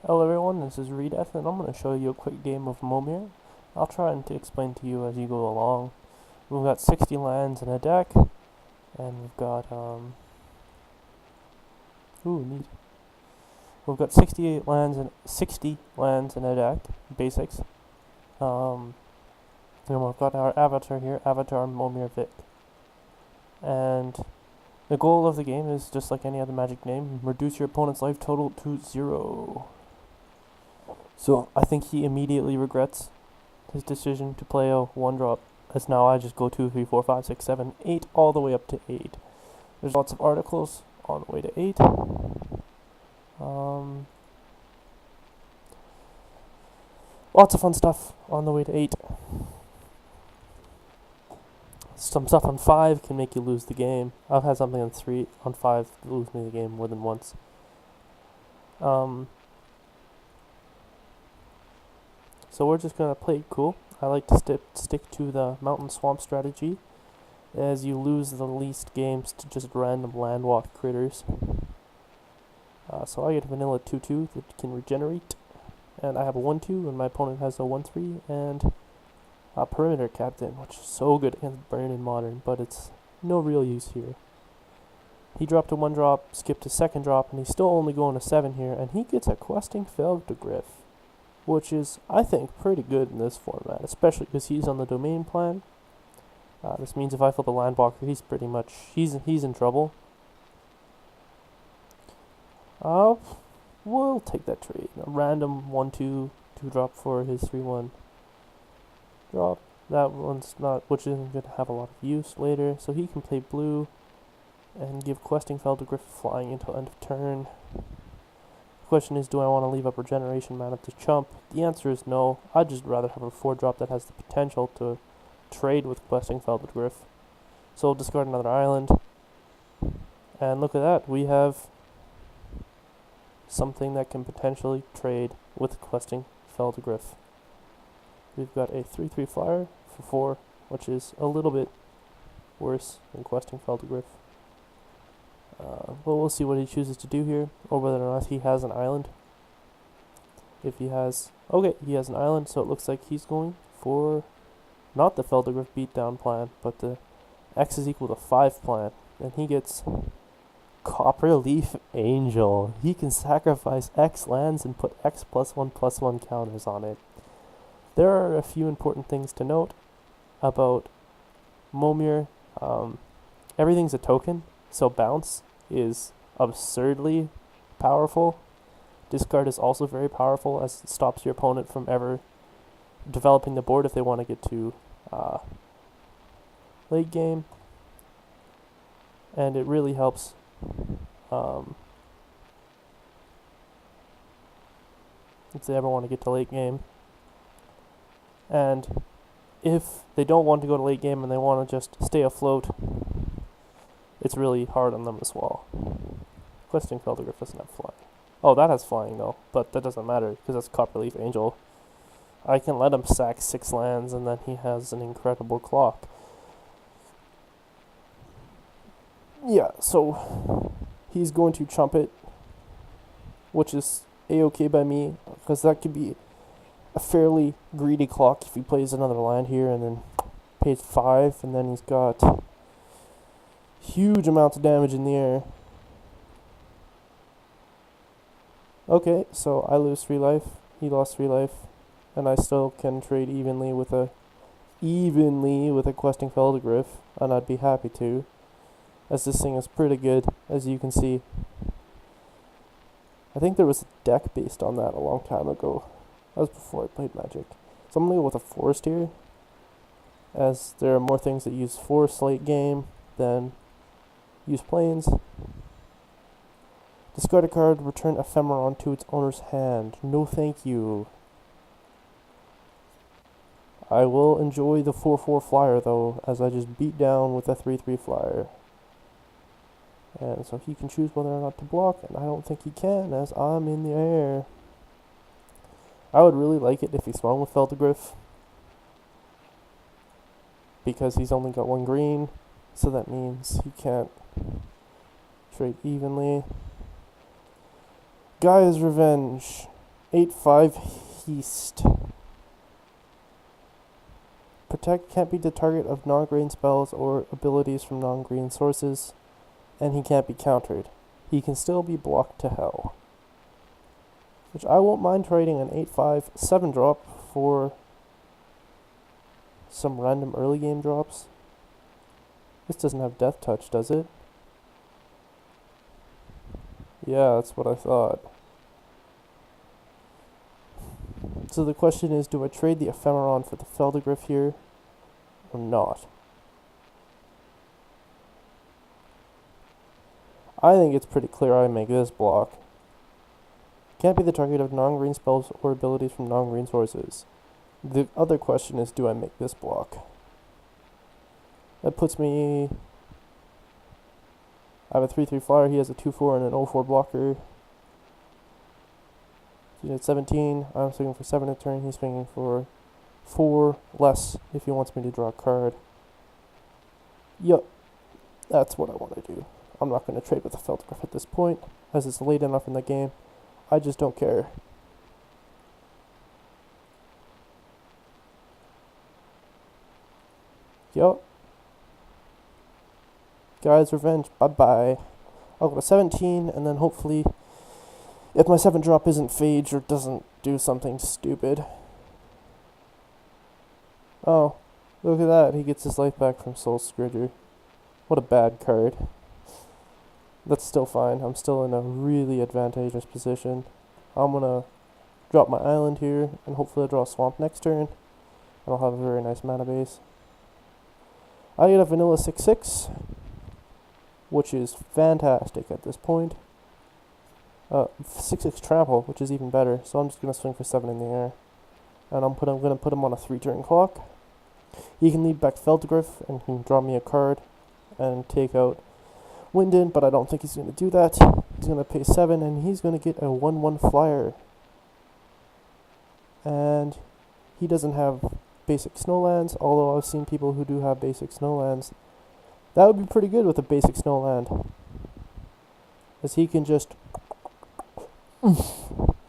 Hello everyone, this is Redef, and I'm going to show you a quick game of Momir. I'll try and explain to you as you go along. We've got 60 lands in a deck, and we've got, neat. We've got 60 lands in a deck, basics. And we've got our avatar here, Avatar Momir Vic. And the goal of the game is, just like any other Magic name, reduce your opponent's life total to 0. So I think he immediately regrets his decision to play a 1-drop, as now I just go 2, 3, 4, 5, 6, 7, 8, all the way up to 8. There's lots of articles on the way to 8. Lots of fun stuff on the way to 8. Some stuff on 5 can make you lose the game. I've had something on 5 lose me the game more than once. So we're just going to play it cool. I like to stick to the mountain swamp strategy, as you lose the least games to just random landwalk critters. So I get a vanilla 2-2 that can regenerate, and I have a 1-2, and my opponent has a 1-3, and a perimeter captain, which is so good against burn in modern, but it's no real use here. He dropped a 1-drop, skipped a 2nd drop, and he's still only going to 7 here, and he gets a questing Feldgriff, which is, I think, pretty good in this format, especially because he's on the domain plan. This means if I flip a landwalker, he's pretty much, he's in trouble. We'll take that trade. A random 1-2 2-drop for his 3-1 drop. That one's not, which isn't going to have a lot of use later, so he can play blue and give questing Feldgriff flying until end of turn. The question is, do I want to leave up regeneration mana to chump? The answer is no. I'd just rather have a 4-drop that has the potential to trade with questing Feldgriff. So we'll discard another island. And look at that, we have something that can potentially trade with questing Feldgriff. We've got a 3/3 flyer for 4, which is a little bit worse than questing Feldgriff. But we'll see what he chooses to do here, or whether or not he has an island. If he has... Okay, he has an island, so it looks like he's going for not the Feldgriff beatdown plan, but the X is equal to 5 plan. And he gets Copperleaf Angel. He can sacrifice X lands and put X +1/+1 counters on it. There are a few important things to note about Momir. Everything's a token, so bounce is absurdly powerful. Discard is also very powerful, as it stops your opponent from ever developing the board if they want to get to late game. And it really helps if they ever want to get to late game. And if they don't want to go to late game and they want to just stay afloat, it's really hard on them as well. Questing Feldgriff doesn't have flying. Oh, that has flying though, but that doesn't matter because that's Copperleaf Angel. I can let him sack 6 lands and then he has an incredible clock. Yeah, so he's going to chump it, which is a-okay by me, because that could be a fairly greedy clock if he plays another land here and then pays 5, and then he's got huge amounts of damage in the air. Okay, so I lose 3 life, he lost 3 life, and I still can trade evenly with a questing Feldgriff, and I'd be happy to, as this thing is pretty good, as you can see. I think there was a deck based on that a long time ago. That was before I played Magic. So I'm going to go with a forest here, as there are more things that use forest late game than use plains. Discard a card, return Ephemeron to its owner's hand. No thank you. I will enjoy the 4/4 flyer though, as I just beat down with a 3/3 flyer. And so he can choose whether or not to block, and I don't think he can, as I'm in the air. I would really like it if he swung with Feldgriff, because he's only got 1 green, so that means he can't trade evenly. Gaia's Revenge. 8-5 Haste. Protect can't be the target of non-green spells or abilities from non-green sources, and he can't be countered. He can still be blocked to hell. Which I won't mind trading an 8-5 7-drop for some random early game drops. This doesn't have Death Touch, does it? Yeah, that's what I thought. So the question is, do I trade the Ephemeron for the Feldigriff here, or not? I think it's pretty clear I make this block. Can't be the target of non-green spells or abilities from non-green sources. The other question is, do I make this block? That puts me... I have a 3-3 flyer, he has a 2-4 and an 0-4 blocker. He's at 17, I'm swinging for 7 a turn, he's swinging for 4 less if he wants me to draw a card. Yup, that's what I want to do. I'm not going to trade with the Feldigriff at this point, as it's late enough in the game. I just don't care. Yup. Guys, revenge, bye-bye. I'll go to 17, and then hopefully, if my 7-drop isn't phage or doesn't do something stupid. Oh, look at that, he gets his life back from Soul Scourger. What a bad card. That's still fine, I'm still in a really advantageous position. I'm gonna drop my island here, and hopefully I'll draw a swamp next turn, and I'll have a very nice mana base. I get a vanilla 6/6, which is fantastic at this point. 6/6 trample, which is even better, so I'm just going to swing for 7 in the air. And I'm going to put him on a 3-turn clock. He can lead back Feldigriff, and he can draw me a card, and take out Winden, but I don't think he's going to do that. He's going to pay 7, and he's going to get a 1/1 flyer. And he doesn't have basic snowlands, although I've seen people who do have basic snowlands. That would be pretty good with a basic snowland, as he can just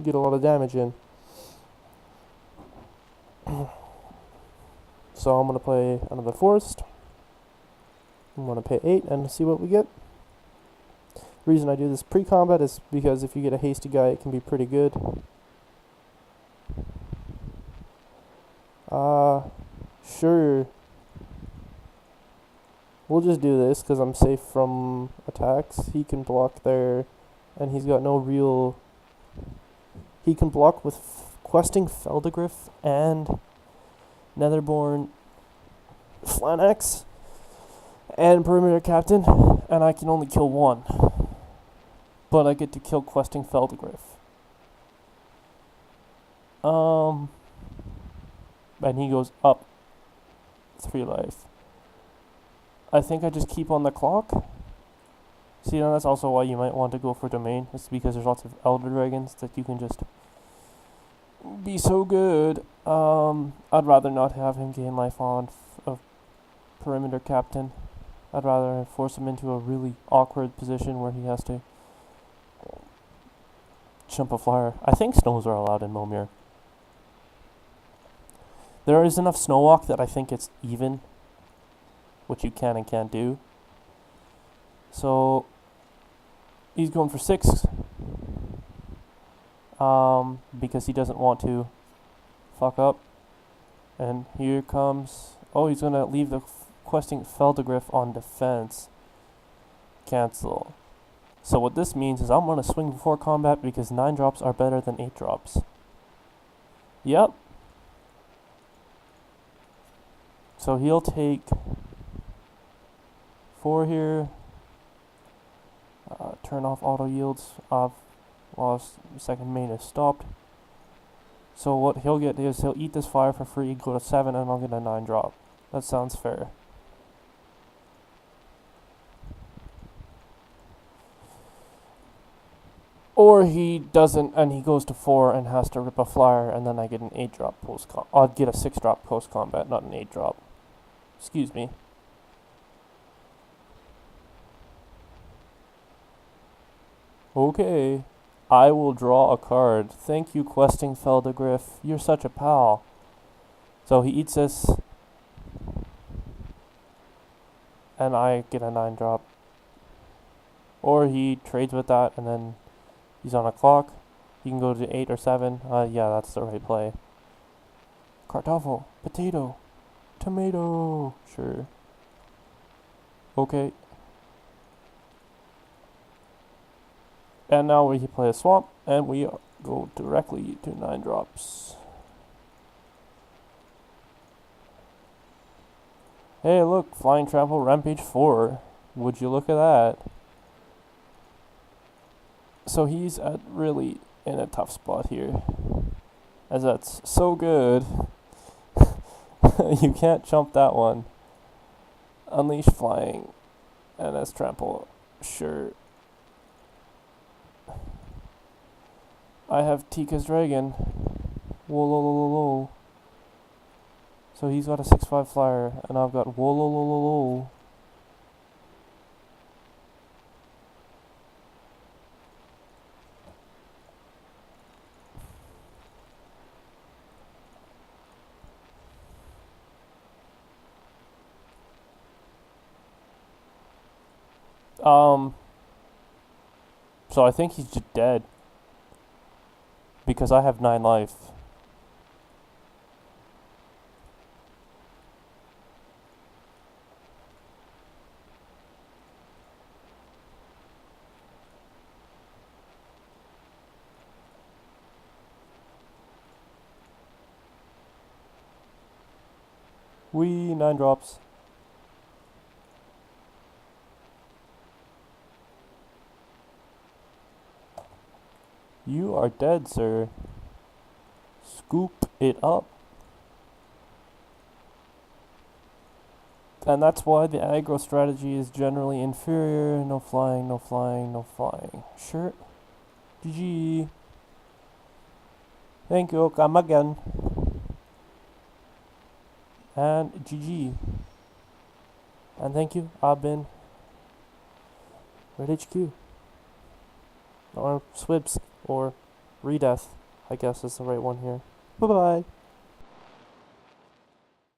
get a lot of damage in. So I'm going to play another forest. I'm going to pay 8 and see what we get. The reason I do this pre-combat is because if you get a hasty guy, it can be pretty good. Sure. We'll just do this because I'm safe from attacks. He can block there, and he's got no real... He can block with Questing Feldigriff and Netherborn Flanax and Perimeter Captain, and I can only kill one. But I get to kill Questing Feldigriff. And he goes up 3 life. I think I just keep on the clock. See, now that's also why you might want to go for Domain. It's because there's lots of Elder Dragons that you can just be so good. I'd rather not have him gain life on a Perimeter Captain. I'd rather force him into a really awkward position where he has to jump a flyer. I think snows are allowed in Momir. There is enough snow walk that I think it's even, which you can and can't do. So he's going for 6, because he doesn't want to fuck up. And here comes... Oh, he's going to leave the Questing Feldigriff on defense. Cancel. So what this means is I'm going to swing before combat because 9 drops are better than 8 drops. Yep. So he'll take 4 here. Turn off auto yields while second main is stopped. So what he'll get is he'll eat this flyer for free, go to 7, and I'll get a 9 drop. That sounds fair. Or he doesn't, and he goes to 4 and has to rip a flyer, and then I get an 8 drop post-combat. I'll get a 6 drop post-combat, not an 8 drop. Excuse me. Okay. I will draw a card. Thank you, questing Feldegriff. You're such a pal. So he eats this, and I get a 9-drop. Or he trades with that, and then he's on a clock. He can go to 8 or 7. Yeah, that's the right play. Kartoffel, potato, tomato. Sure. Okay. And now we play a swamp, and we go directly to 9 drops. Hey, look, Flying Trample, Rampage 4. Would you look at that? So he's really in a tough spot here, as that's so good. You can't jump that one. Unleash Flying, and as Trample, sure. I have Tika's Dragon. Whoa. So he's got a 6/5 flyer, and I've got whoa. So I think he's just dead. Because I have 9 life. Wee, 9 drops. You are dead, sir. Scoop it up. And that's why the aggro strategy is generally inferior. No flying, no flying, no flying. Sure. GG. Thank you, come again. And GG. And thank you, I've been Red HQ. Or Swibs. Or Redeath, I guess is the right one here. Bye-bye.